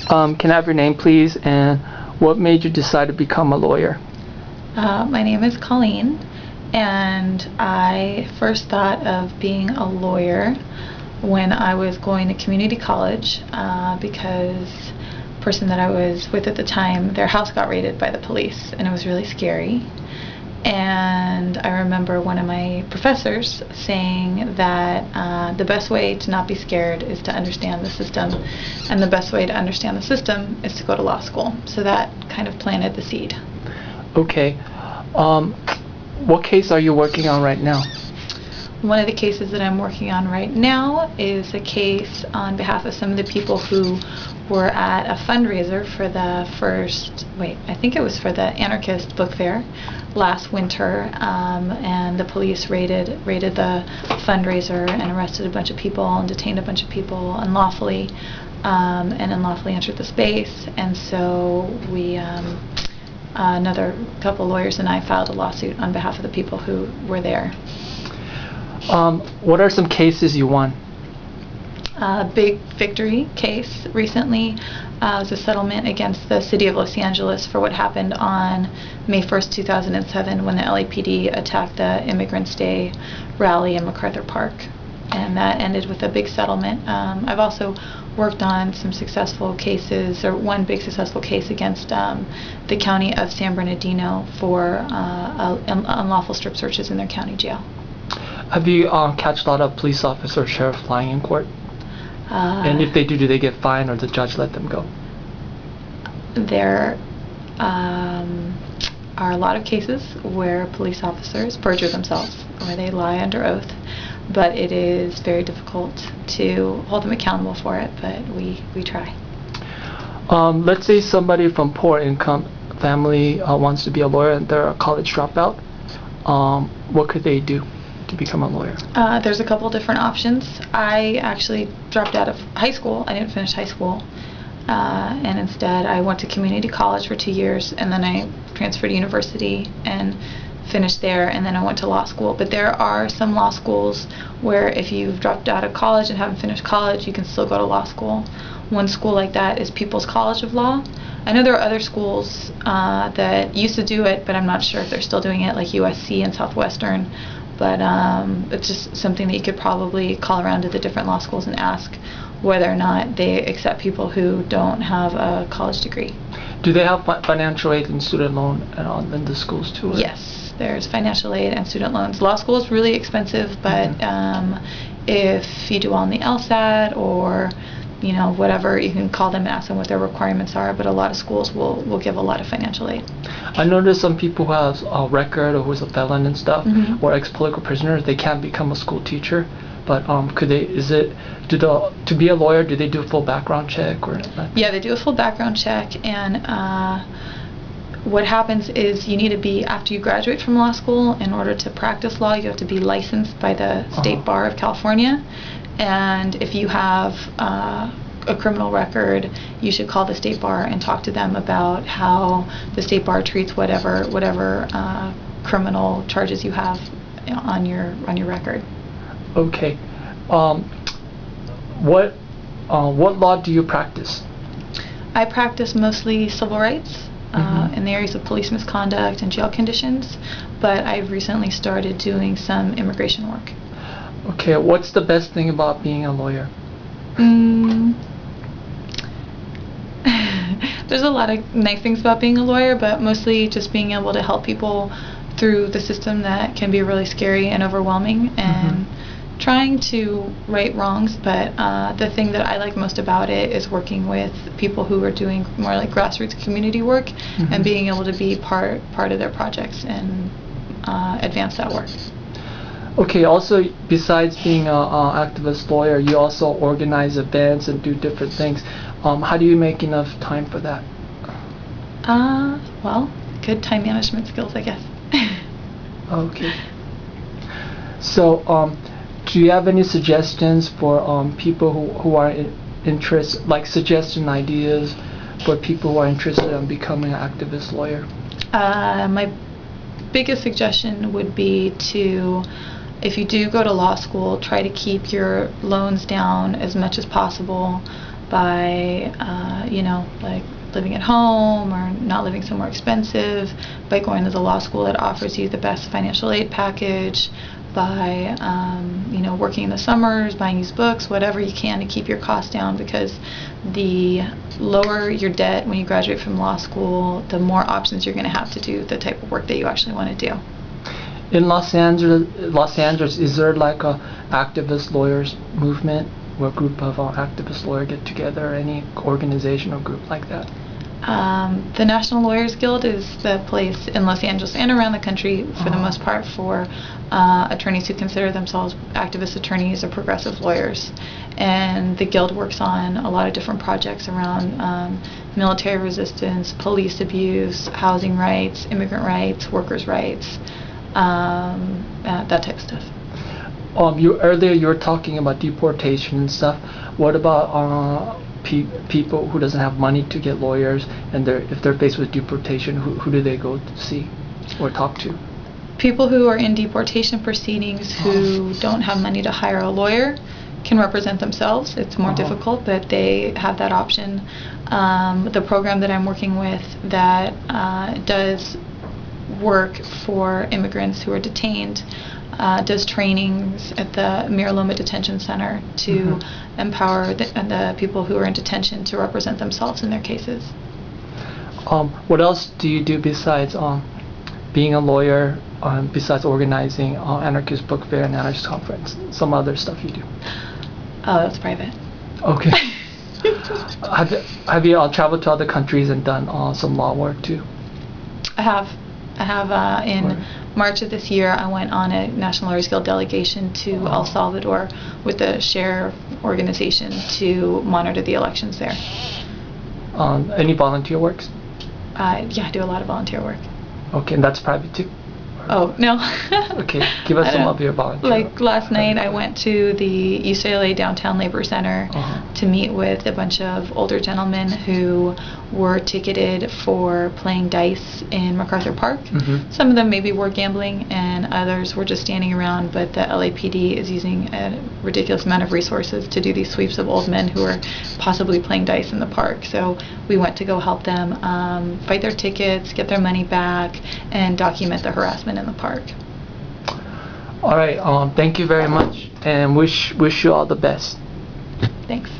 Can I have your name, please, and what made you decide to become a lawyer? My name is Colleen, and I first thought of being a lawyer when I was going to community college because the person that I was with at the time, their house got raided by the police, and it was really scary. And I remember one of my professors saying that the best way to not be scared is to understand the system, and the best way to understand the system is to go to law school. So that kind of planted the seed. Okay. What case are you working on right now? One of the cases that I'm working on right now is a case on behalf of some of the people who were at a fundraiser for the I think it was for the Anarchist Book Fair last winter, and the police raided the fundraiser and arrested a bunch of people and detained a bunch of people unlawfully, and unlawfully entered the space. And so we, another couple lawyers and I filed a lawsuit on behalf of the people who were there. What are some cases you won? A big victory case recently was a settlement against the city of Los Angeles for what happened on May 1st, 2007 when the LAPD attacked the Immigrants Day rally in MacArthur Park. And that ended with a big settlement. I've also worked on some successful cases, or one big successful case against the county of San Bernardino for unlawful strip searches in their county jail. Have you catch a lot of police officers or sheriffs lying in court? And if they do they get fined, or the judge let them go? There are a lot of cases where police officers perjure themselves, where they lie under oath, but it is very difficult to hold them accountable for it, but we try. Let's say somebody from poor income family wants to be a lawyer and they're a college dropout. What could they do to become a lawyer? There's a couple different options. I actually dropped out of high school. I didn't finish high school, and instead I went to community college for 2 years, and then I transferred to university and finished there, and then I went to law school. But there are some law schools where if you've dropped out of college and haven't finished college, you can still go to law school. One school like that is People's College of Law. I know there are other schools that used to do it, but I'm not sure if they're still doing it, like USC and Southwestern. But it's just something that you could probably call around to the different law schools and ask whether or not they accept people who don't have a college degree. Do they have financial aid and student loan in the schools too? Or? Yes, there's financial aid and student loans. Law school is really expensive, but if you do well on the LSAT or whatever, you can call them and ask them what their requirements are, but a lot of schools will give a lot of financial aid. I know there's some people who have a record or who's a felon and stuff, or ex-political prisoners, they can't become a school teacher, but to be a lawyer, do they do a full background check? Or? Yeah, they do a full background check, and what happens is you need to be, after you graduate from law school, in order to practice law, you have to be licensed by the State Bar of California. And if you have a criminal record, you should call the State Bar and talk to them about how the State Bar treats whatever criminal charges you have on your record. Okay. What law do you practice? I practice mostly civil rights in the areas of police misconduct and jail conditions, but I've recently started doing some immigration work. Okay, what's the best thing about being a lawyer? There's a lot of nice things about being a lawyer, but mostly just being able to help people through the system that can be really scary and overwhelming, and trying to right wrongs. But the thing that I like most about it is working with people who are doing more like grassroots community work and being able to be part of their projects and advance that work. Okay, also besides being an activist lawyer, you also organize events and do different things. How do you make enough time for that? Well, good time management skills, I guess. Okay. So, do you have any suggestions for people who are interested, like suggestion ideas for people who are interested in becoming an activist lawyer? My biggest suggestion would be to, if you do go to law school, try to keep your loans down as much as possible. by, like living at home or not living somewhere expensive, by going to the law school that offers you the best financial aid package, by working in the summers, buying used books, whatever you can to keep your costs down, because the lower your debt when you graduate from law school, the more options you're going to have to do the type of work that you actually want to do. In Los Angeles, is there like a activist lawyers movement where a group of activist lawyers get together, any organization or group like that? The National Lawyers Guild is the place in Los Angeles and around the country, for the most part, for attorneys who consider themselves activist attorneys or progressive lawyers. And the Guild works on a lot of different projects around military resistance, police abuse, housing rights, immigrant rights, workers' rights, that type of stuff. Earlier you were talking about deportation and stuff. What about people who doesn't have money to get lawyers, and if they're faced with deportation, who do they go to see or talk to? People who are in deportation proceedings who don't have money to hire a lawyer can represent themselves. It's more difficult, but they have that option. The program that I'm working with that does work for immigrants who are detained does trainings at the Mira Loma Detention Center to empower the people who are in detention to represent themselves in their cases. What else do you do besides being a lawyer, besides organizing Anarchist Book Fair and Anarchist Conference? Some other stuff you do? Oh, that's private. Okay. Have you traveled to other countries and done some law work too? I have in March of this year, I went on a National Lawyers Guild delegation to El Salvador with the SHARE organization to monitor the elections there. Any volunteer works? Yeah, I do a lot of volunteer work. Okay, and that's private too? Oh, no. Okay, give us some of your volunteer work. Like last night, I went to the UCLA Downtown Labor Center to meet with a bunch of older gentlemen who were ticketed for playing dice in MacArthur Park. Some of them maybe were gambling, and others were just standing around, but the LAPD is using a ridiculous amount of resources to do these sweeps of old men who are possibly playing dice in the park. So we went to go help them fight their tickets, get their money back, and document the harassment in the park. All right, thank you very much, and wish you all the best. Thanks.